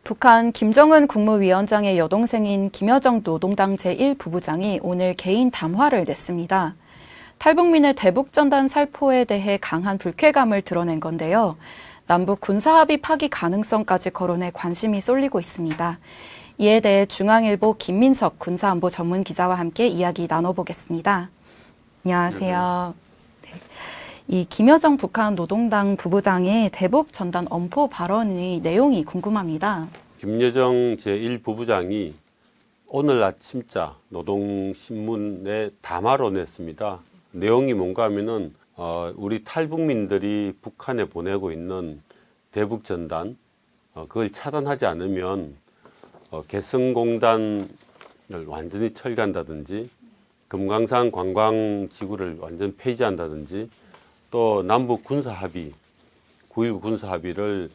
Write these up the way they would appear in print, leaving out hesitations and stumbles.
북한 김정은 국무위원장의 여동생인 김여정 노동당 제1부부장이 오늘 개인 담화를 냈습니다. 탈북민의 대북전단 살포에 대해 강한 불쾌감을 드러낸 건데요. 남북 군사합의 파기 가능성까지 거론해 관심이 쏠리고 있습니다. 이에 대해 중앙일보 김민석 군사안보 전문기자와 함께 이야기 나눠보겠습니다. 안녕하세요. 네. 이 김여정 북한 노동당 부부장의 대북 전단 엄포 발언의 내용이 궁금합니다. 김여정 제1부부장이 오늘 아침자 노동신문에 담화로 냈습니다. 내용이 뭔가 하면은 우리 탈북민들이 북한에 보내고 있는 대북 전단 그걸 차단하지 않으면 개성공단을 완전히 철거한다든지 금강산 관광지구를 완전 폐지한다든지 또 남북 군사합의 9.19 군사합의를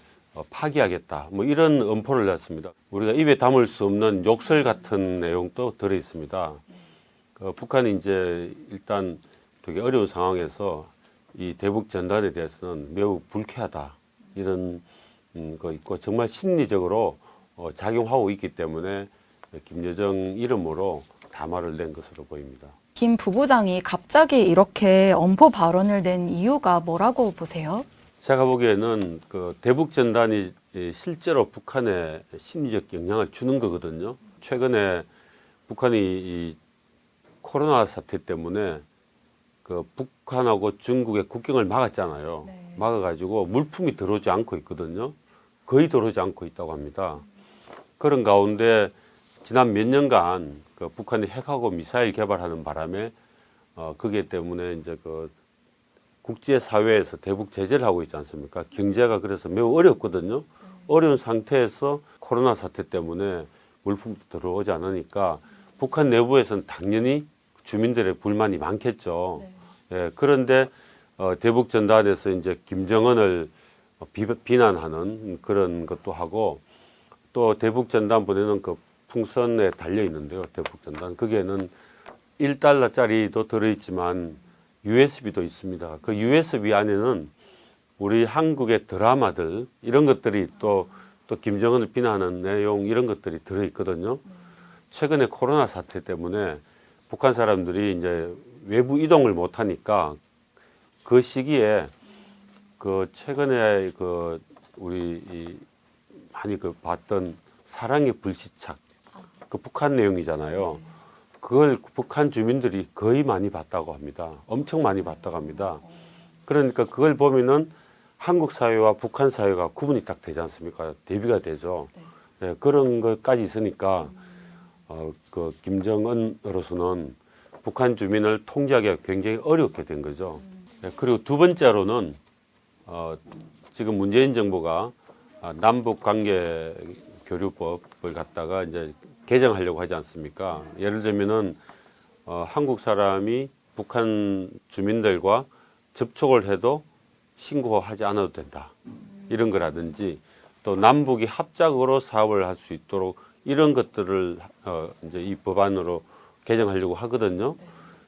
파기하겠다 뭐 이런 엄포를 냈습니다. 우리가 입에 담을 수 없는 욕설 같은 내용도 들어 있습니다. 북한이 이제 일단 되게 어려운 상황에서 이 대북 전단에 대해서는 매우 불쾌하다 이런 거 있고 정말 심리적으로 작용하고 있기 때문에 김여정 이름으로 담화를 낸 것으로 보입니다. 김 부부장이 갑자기 이렇게 엄포 발언을 낸 이유가 뭐라고 보세요? 제가 보기에는 그 대북 전단이 실제로 북한에 심리적 영향을 주는 거거든요. 최근에 북한이 이 코로나 사태 때문에 그 북한하고 중국의 국경을 막았잖아요. 네. 막아가지고 물품이 들어오지 않고 있거든요. 거의 들어오지 않고 있다고 합니다. 그런 가운데 지난 몇 년간 그 북한이 핵하고 미사일 개발하는 바람에 그게 때문에 이제 그 국제사회에서 대북 제재를 하고 있지 않습니까? 경제가 그래서 매우 어렵거든요. 어려운 상태에서 코로나 사태 때문에 물품도 들어오지 않으니까 북한 내부에서는 당연히 주민들의 불만이 많겠죠. 네. 예, 그런데 대북 전단에서 이제 김정은을 비난하는 그런 것도 하고 또 대북 전단 보내는 그 풍선에 달려 있는데요. 대북 전단 거기에는 1달러짜리도 들어있지만 USB도 있습니다. 그 USB 안에는 우리 한국의 드라마들 이런 것들이 또 김정은을 비난하는 내용 이런 것들이 들어있거든요. 최근에 코로나 사태 때문에 북한 사람들이 이제 외부 이동을 못 하니까 그 시기에 그 최근에 그 우리 많이 그 봤던 사랑의 불시착 그 북한 내용이잖아요. 그걸 북한 주민들이 거의 많이 봤다고 합니다. 엄청 많이 봤다고 합니다. 그러니까 그걸 보면은 한국 사회와 북한 사회가 구분이 딱 되지 않습니까? 대비가 되죠. 네, 그런 것까지 있으니까 그 김정은으로서는 북한 주민을 통제하기가 굉장히 어렵게 된 거죠. 네, 그리고 두 번째로는 지금 문재인 정부가 남북 관계 교류법을 갖다가 이제 개정하려고 하지 않습니까? 예를 들면은 한국 사람이 북한 주민들과 접촉을 해도 신고하지 않아도 된다. 이런 거라든지 또 남북이 합작으로 사업을 할 수 있도록 이런 것들을 이제 이 법안으로 개정하려고 하거든요.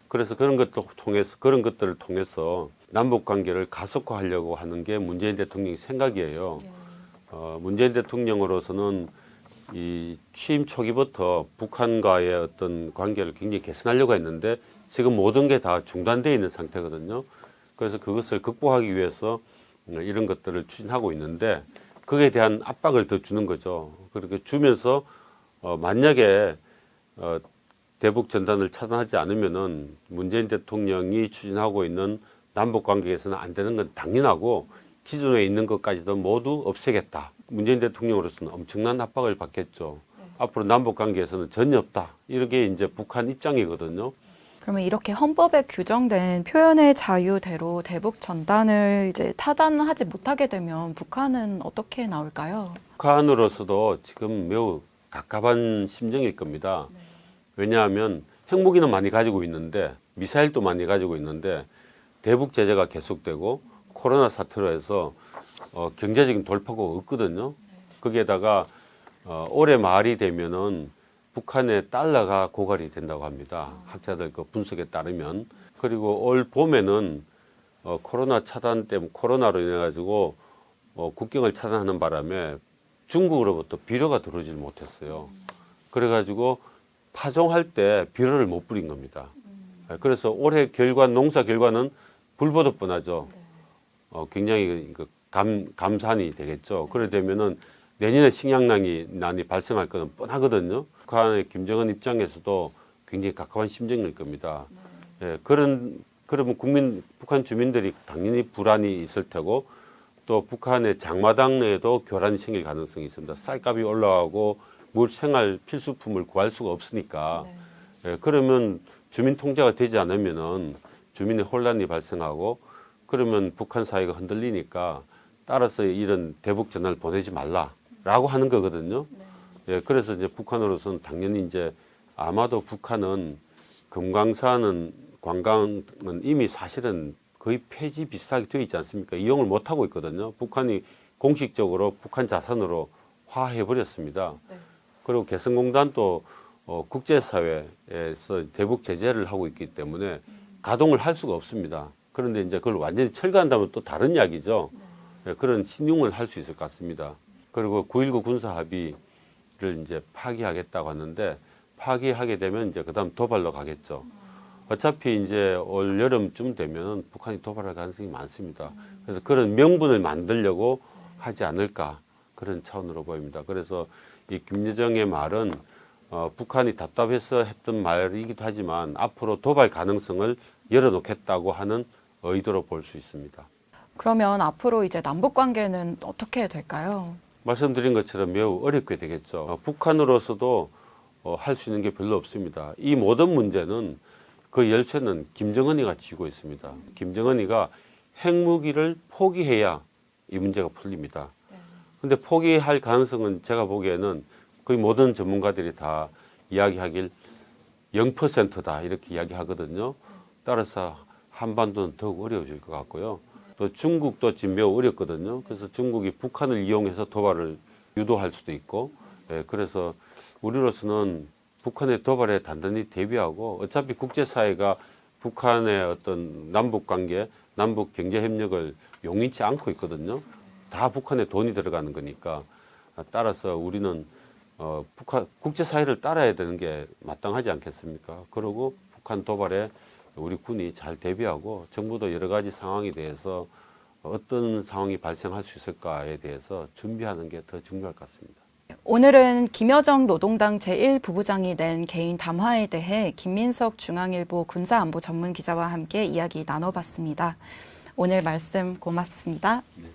그래서 그런 것들을 통해서 남북 관계를 가속화하려고 하는 게 문재인 대통령의 생각이에요. 문재인 대통령으로서는 이 취임 초기부터 북한과의 어떤 관계를 굉장히 개선하려고 했는데 지금 모든 게 다 중단되어 있는 상태거든요. 그래서 그것을 극복하기 위해서 이런 것들을 추진하고 있는데 그에 대한 압박을 더 주는 거죠. 그렇게 주면서 만약에 대북 전단을 차단하지 않으면은 문재인 대통령이 추진하고 있는 남북 관계에서는 안 되는 건 당연하고 기존에 있는 것까지도 모두 없애겠다. 문재인 대통령으로서는 엄청난 압박을 받겠죠. 앞으로 남북 관계에서는 전혀 없다. 이렇게 이제 북한 입장이거든요. 그러면 이렇게 헌법에 규정된 표현의 자유대로 대북 전단을 이제 차단하지 못하게 되면 북한은 어떻게 나올까요? 북한으로서도 지금 매우 갑갑한 심정일 겁니다. 왜냐하면 핵무기는 많이 가지고 있는데 미사일도 많이 가지고 있는데 대북 제재가 계속되고 코로나 사태로 해서 경제적인 돌파구가 없거든요. 거기에다가 올해 말이 되면은 북한의 달러가 고갈이 된다고 합니다. 학자들 그 분석에 따르면. 그리고 올 봄에는 코로나 차단 때문에 코로나로 인해 가지고 국경을 차단하는 바람에 중국으로부터 비료가 들어오질 못했어요. 그래가지고 파종할 때 비료를 못 뿌린 겁니다. 그래서 올해 농사 결과는 불보듯 뻔하죠. 굉장히 감산이 되겠죠. 그래 되면은 내년에 식량난이 발생할 것은 뻔하거든요. 북한의 김정은 입장에서도 굉장히 가까운 심정일 겁니다. 그러면 북한 주민들이 당연히 불안이 있을 테고 또 북한의 장마당 내에도 교란이 생길 가능성이 있습니다. 쌀값이 올라가고 생활 필수품을 구할 수가 없으니까 그러면 주민 통제가 되지 않으면은 주민의 혼란이 발생하고 그러면 북한 사회가 흔들리니까 따라서 이런 대북 전단을 보내지 말라라고 하는 거거든요. 그래서 이제 북한으로서는 당연히 이제 아마도 북한은 금강산은 관광은 이미 사실은 거의 폐지 비슷하게 되어 있지 않습니까? 이용을 못 하고 있거든요. 북한이 공식적으로 북한 자산으로 화해버렸습니다. 그리고 개성공단도 국제사회에서 대북 제재를 하고 있기 때문에 가동을 할 수가 없습니다. 그런데 이제 그걸 완전히 철거한다면 또 다른 이야기죠. 그런 신용을 할 수 있을 것 같습니다. 그리고 9.19 군사합의를 이제 파기하겠다고 하는데 파기하게 되면 이제 그다음 도발로 가겠죠. 어차피 이제 올 여름쯤 되면 북한이 도발할 가능성이 많습니다. 그래서 그런 명분을 만들려고 하지 않을까 그런 차원으로 보입니다. 그래서 이 김여정의 말은 북한이 답답해서 했던 말이기도 하지만 앞으로 도발 가능성을 열어놓겠다고 하는 의도로 볼 수 있습니다. 그러면 앞으로 이제 남북 관계는 어떻게 될까요? 말씀드린 것처럼 매우 어렵게 되겠죠. 북한으로서도 할 수 있는 게 별로 없습니다. 이 모든 문제는 그 열쇠는 김정은이가 쥐고 있습니다. 김정은이가 핵무기를 포기해야 이 문제가 풀립니다. 근데 포기할 가능성은 제가 보기에는 거의 모든 전문가들이 다 이야기하길 0%다 이렇게 이야기하거든요. 따라서 한반도는 더욱 어려워질 것 같고요. 또 중국도 지금 매우 어렵거든요. 그래서 중국이 북한을 이용해서 도발을 유도할 수도 있고, 그래서 우리로서는 북한의 도발에 단단히 대비하고 어차피 국제사회가 북한의 어떤 남북 관계, 남북 경제 협력을 용인치 않고 있거든요. 다 북한에 돈이 들어가는 거니까 따라서 우리는 국제사회를 따라야 되는 게 마땅하지 않겠습니까? 그리고 북한 도발에 우리 군이 잘 대비하고 정부도 여러 가지 상황에 대해서 어떤 상황이 발생할 수 있을까에 대해서 준비하는 게 더 중요할 것 같습니다. 오늘은 김여정 노동당 제1부부장이 낸 개인 담화에 대해 김민석 중앙일보 군사안보 전문기자와 함께 이야기 나눠봤습니다. 오늘 말씀 고맙습니다. 네.